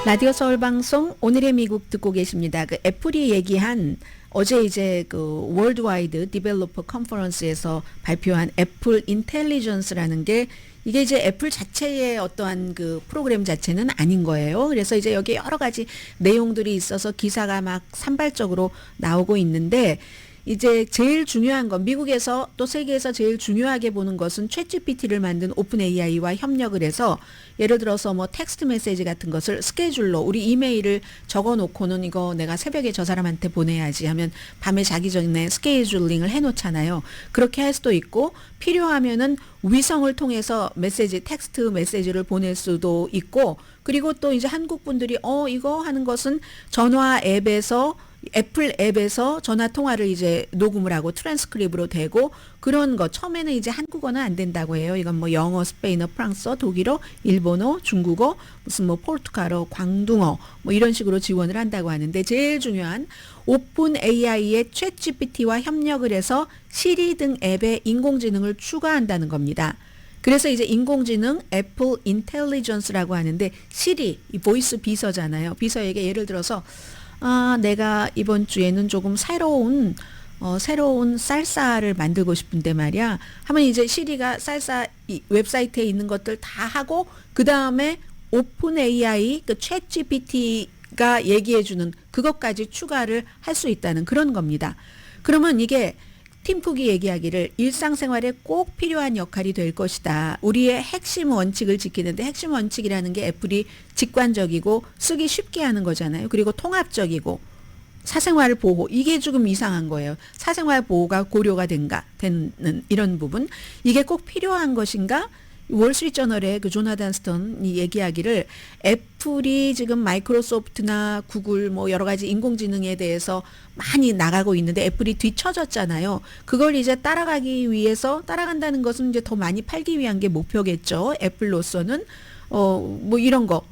라디오 서울 방송 오늘의 미국 듣고 계십니다. 그 애플이 얘기한 어제 이제 그 월드와이드 디벨로퍼 컨퍼런스에서 발표한 애플 인텔리전스라는 게 이게 이제 애플 자체의 어떠한 그 프로그램 자체는 아닌 거예요. 그래서 이제 여기 여러 가지 내용들이 있어서 기사가 막 산발적으로 나오고 있는데 이제 제일 중요한 건 미국에서 또 세계에서 제일 중요하게 보는 것은 챗GPT를 만든 오픈 AI와 협력을 해서 예를 들어서 뭐 텍스트 메시지 같은 것을 스케줄로 우리 이메일을 적어 놓고는 이거 내가 새벽에 저 사람한테 보내야지 하면 밤에 자기 전에 스케줄링을 해 놓잖아요. 그렇게 할 수도 있고 필요하면은 위성을 통해서 텍스트 메시지를 보낼 수도 있고 그리고 또 이제 한국 분들이 이거 하는 것은 전화 앱에서 애플 앱에서 전화 통화를 이제 녹음을 하고 트랜스크립으로 되고 그런 거 처음에는 이제 한국어는 안 된다고 해요. 이건 뭐 영어, 스페인어, 프랑스어, 독일어, 일본어, 중국어, 무슨 뭐 포르투갈어, 광둥어 뭐 이런 식으로 지원을 한다고 하는데 제일 중요한 오픈 AI의 챗GPT와 협력을 해서 시리 등 앱에 인공지능을 추가한다는 겁니다. 그래서 이제 인공지능 애플 인텔리전스라고 하는데 시리, 이 보이스 비서잖아요. 비서에게 예를 들어서 내가 이번 주에는 조금 새로운 쌀쌀을 만들고 싶은데 말이야. 하면 이제 시리가 쌀쌀 이 웹사이트에 있는 것들 다 하고 그 다음에 오픈 AI 그 챗 GPT가 얘기해주는 그것까지 추가를 할 수 있다는 그런 겁니다. 그러면 이게 팀 쿡이 얘기하기를 일상생활에 꼭 필요한 역할이 될 것이다. 우리의 핵심 원칙을 지키는데 핵심 원칙이라는 게 애플이 직관적이고 쓰기 쉽게 하는 거잖아요. 그리고 통합적이고 사생활 보호 이게 조금 이상한 거예요. 사생활 보호가 고려가 되는 이런 부분 이게 꼭 필요한 것인가? 월스트리트저널의 그 조나단 스턴이 얘기하기를 애플이 지금 마이크로소프트나 구글 뭐 여러 가지 인공지능에 대해서 많이 나가고 있는데 애플이 뒤처졌잖아요. 그걸 이제 따라가기 위해서 따라간다는 것은 이제 더 많이 팔기 위한 게 목표겠죠. 애플로서는 뭐 이런 거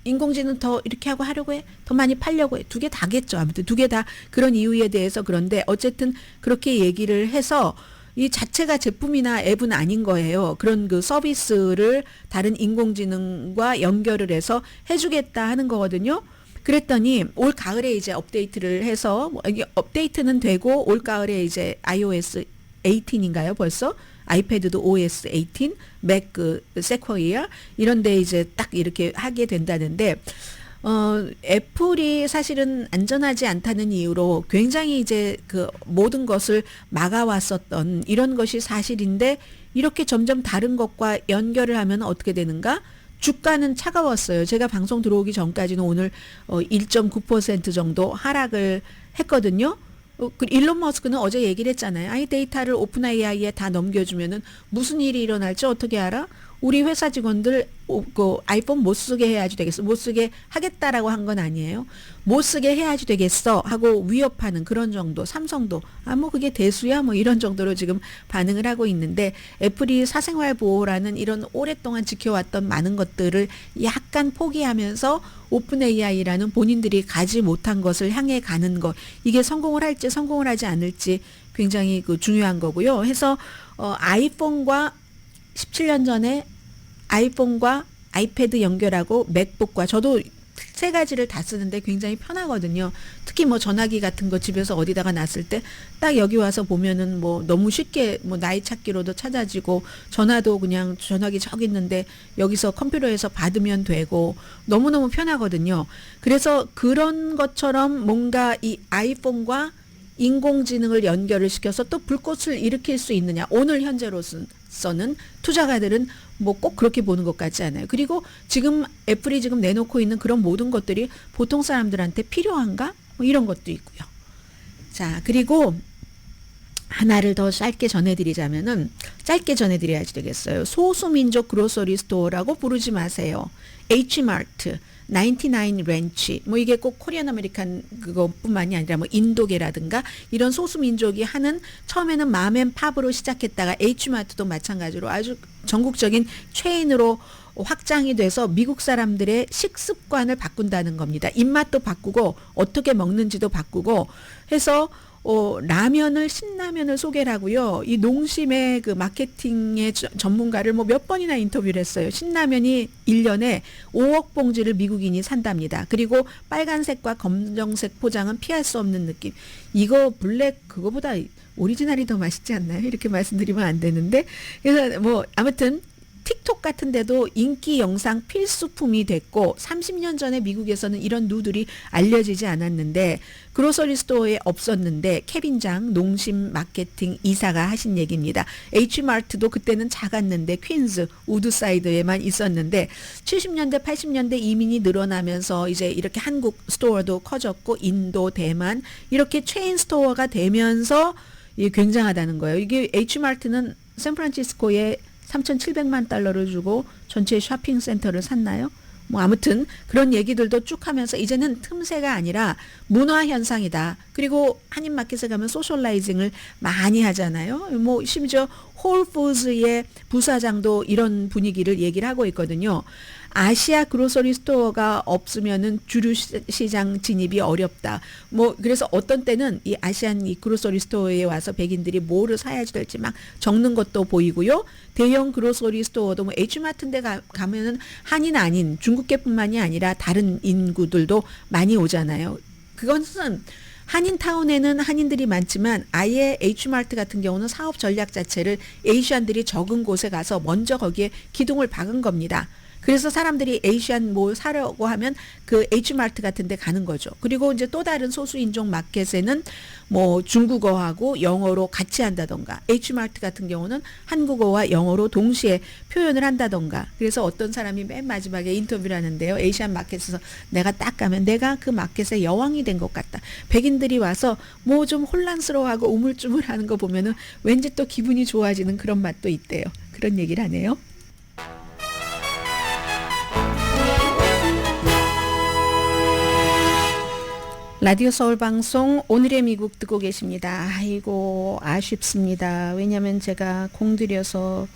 인공지능 더 이렇게 하려고 해. 더 많이 팔려고 해. 두 개 다겠죠. 아무튼 두 개 다 그런 이유에 대해서 그런데 어쨌든 그렇게 얘기를 해서 이 자체가 제품이나 앱은 아닌 거예요. 그런 그 서비스를 다른 인공지능과 연결을 해서 해주겠다 하는 거거든요. 그랬더니 올 가을에 이제 업데이트를 해서 이게 업데이트는 되고 올 가을에 이제 iOS 18인가요 벌써? 아이패드도 OS 18, 맥 그 세쿼이아 이런데 이제 딱 이렇게 하게 된다는데 애플이 사실은 안전하지 않다는 이유로 굉장히 이제 그 모든 것을 막아왔었던 이런 것이 사실인데 이렇게 점점 다른 것과 연결을 하면 어떻게 되는가? 주가는 차가웠어요. 제가 방송 들어오기 전까지는 오늘 1.9% 정도 하락을 했거든요. 그 일론 머스크는 어제 얘기를 했잖아요. 아이 데이터를 오픈 AI에 다 넘겨주면은 무슨 일이 일어날지 어떻게 알아? 우리 회사 직원들 그 아이폰 못 쓰게 해야지 되겠어. 못 쓰게 하겠다라고 한 건 아니에요. 못 쓰게 해야지 되겠어 하고 위협하는 그런 정도. 삼성도 뭐 그게 대수야 뭐 이런 정도로 지금 반응을 하고 있는데 애플이 사생활 보호라는 이런 오랫동안 지켜왔던 많은 것들을 약간 포기하면서 오픈 AI라는 본인들이 가지 못한 것을 향해 가는 것. 이게 성공을 할지 성공을 하지 않을지 굉장히 그 중요한 거고요. 해서 아이폰과 17년 전에 아이폰과 아이패드 연결하고 맥북과 저도 세 가지를 다 쓰는데 굉장히 편하거든요. 특히 뭐 전화기 같은 거 집에서 어디다가 놨을 때 딱 여기 와서 보면은 뭐 너무 쉽게 뭐 나이 찾기로도 찾아지고 전화도 그냥 전화기 저기 있는데 여기서 컴퓨터에서 받으면 되고 너무너무 편하거든요. 그래서 그런 것처럼 뭔가 이 아이폰과 인공지능을 연결을 시켜서 또 불꽃을 일으킬 수 있느냐. 오늘 현재로서는 투자가들은 뭐 꼭 그렇게 보는 것 같지 않아요. 그리고 지금 애플이 지금 내놓고 있는 그런 모든 것들이 보통 사람들한테 필요한가? 뭐 이런 것도 있고요. 자, 그리고 하나를 더 짧게 전해드리자면은 짧게 전해드려야지 되겠어요. 소수민족 그로서리 스토어라고 부르지 마세요. H마트, 99 렌치, 뭐 이게 꼭 코리안 아메리칸 그것뿐만이 아니라 뭐 인도계라든가 이런 소수민족이 하는 처음에는 맘앤팝으로 시작했다가 H마트도 마찬가지로 아주 전국적인 체인으로 확장이 돼서 미국 사람들의 식습관을 바꾼다는 겁니다. 입맛도 바꾸고 어떻게 먹는지도 바꾸고 해서 라면을 신라면을 소개를 하고요. 이 농심의 그 마케팅의 전문가를 뭐 몇 번이나 인터뷰를 했어요. 신라면이 1년에 5억 봉지를 미국인이 산답니다. 그리고 빨간색과 검정색 포장은 피할 수 없는 느낌. 이거 블랙 그거보다 오리지널이 더 맛있지 않나요? 이렇게 말씀드리면 안 되는데. 그래서 뭐 아무튼 틱톡 같은 데도 인기 영상 필수품이 됐고 30년 전에 미국에서는 이런 누들이 알려지지 않았는데 그로서리 스토어에 없었는데 케빈장 농심 마케팅 이사가 하신 얘기입니다. H마트도 그때는 작았는데 퀸즈, 우드사이드에만 있었는데 70년대 80년대 이민이 늘어나면서 이제 이렇게 한국 스토어도 커졌고 인도, 대만 이렇게 체인 스토어가 되면서 이게 굉장하다는 거예요. 이게 H마트는 샌프란시스코에 3,700만 달러를 주고 전체 쇼핑센터를 샀나요? 뭐 아무튼 그런 얘기들도 쭉 하면서 이제는 틈새가 아니라 문화 현상이다. 그리고 한인마켓에 가면 소셜라이징을 많이 하잖아요. 뭐 심지어 홀푸즈의 부사장도 이런 분위기를 얘기를 하고 있거든요. 아시아 그로서리 스토어가 없으면은 주류 시장 진입이 어렵다. 뭐 그래서 어떤 때는 이 아시안 이 그로서리 스토어에 와서 백인들이 뭐를 사야 될지 막 적는 것도 보이고요. 대형 그로서리 스토어도 뭐 H마트인데 가면은 한인 아닌 중국계뿐만이 아니라 다른 인구들도 많이 오잖아요. 그것은 한인타운에는 한인들이 많지만 아예 H마트 같은 경우는 사업 전략 자체를 에이시안들이 적은 곳에 가서 먼저 거기에 기둥을 박은 겁니다. 그래서 사람들이 에이시안 뭐 사려고 하면 그 H마트 같은 데 가는 거죠. 그리고 이제 또 다른 소수인종 마켓에는 뭐 중국어하고 영어로 같이 한다던가 H마트 같은 경우는 한국어와 영어로 동시에 표현을 한다던가 그래서 어떤 사람이 맨 마지막에 인터뷰를 하는데요. 에이시안 마켓에서 내가 딱 가면 내가 그 마켓의 여왕이 된 것 같다. 백인들이 와서 뭐 좀 혼란스러워하고 우물쭈물하는 거 보면은 왠지 또 기분이 좋아지는 그런 맛도 있대요. 그런 얘기를 하네요. 라디오 서울 방송 오늘의 미국 듣고 계십니다. 아이고 아쉽습니다. 왜냐하면 제가 공들여서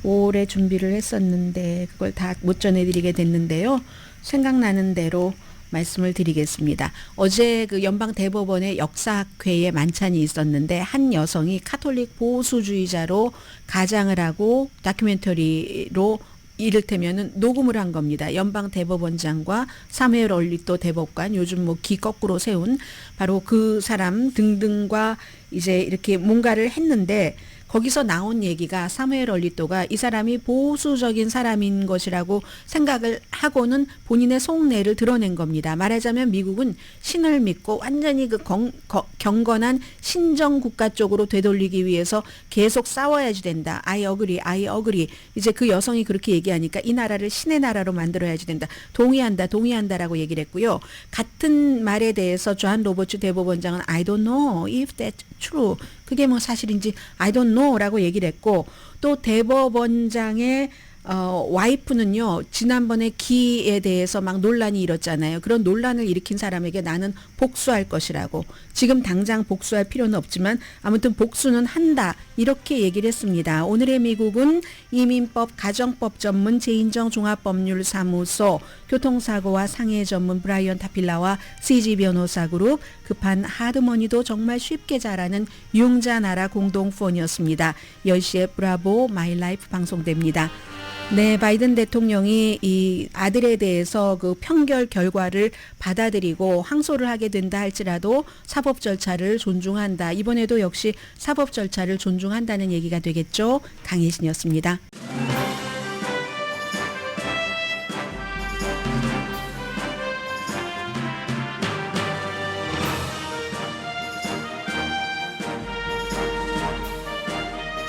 오래 준비를 했었는데 그걸 다 못 전해드리게 됐는데요. 생각나는 대로 말씀을 드리겠습니다. 어제 그 연방 대법원의 역사학회에 만찬이 있었는데 한 여성이 카톨릭 보수주의자로 가장을 하고 다큐멘터리로 이를테면은 녹음을 한 겁니다. 연방 대법원장과 사무엘 얼리토 대법관 요즘 뭐 기 거꾸로 세운 바로 그 사람 등등과 이제 이렇게 뭔가를 했는데 거기서 나온 얘기가 사무엘 얼리토가 이 사람이 보수적인 사람인 것이라고 생각을 하고는 본인의 속내를 드러낸 겁니다. 말하자면 미국은 신을 믿고 완전히 그 경건한 신정국가 쪽으로 되돌리기 위해서 계속 싸워야지 된다. I agree. 이제 그 여성이 그렇게 얘기하니까 이 나라를 신의 나라로 만들어야지 된다. 동의한다라고 얘기를 했고요. 같은 말에 대해서 존 로버츠 대법원장은 I don't know if that's true. 그게 뭐 사실인지 I don't know라고 얘기를 했고 또 대법원장의 와이프는요 지난번에 기에 대해서 막 논란이 일었잖아요. 그런 논란을 일으킨 사람에게 나는 복수할 것이라고 지금 당장 복수할 필요는 없지만 아무튼 복수는 한다 이렇게 얘기를 했습니다. 오늘의 미국은 이민법 가정법 전문 제인정 종합법률사무소 교통사고와 상해 전문 브라이언 타필라와 CG 변호사 그룹 급한 하드머니도 정말 쉽게 잘하는 융자나라 공동폰이었습니다. 10시에 브라보 마이 라이프 방송됩니다. 네, 바이든 대통령이 이 아들에 대해서 그 평결 결과를 받아들이고 항소를 하게 된다 할지라도 사법 절차를 존중한다. 이번에도 역시 사법 절차를 존중한다는 얘기가 되겠죠. 강혜신이었습니다.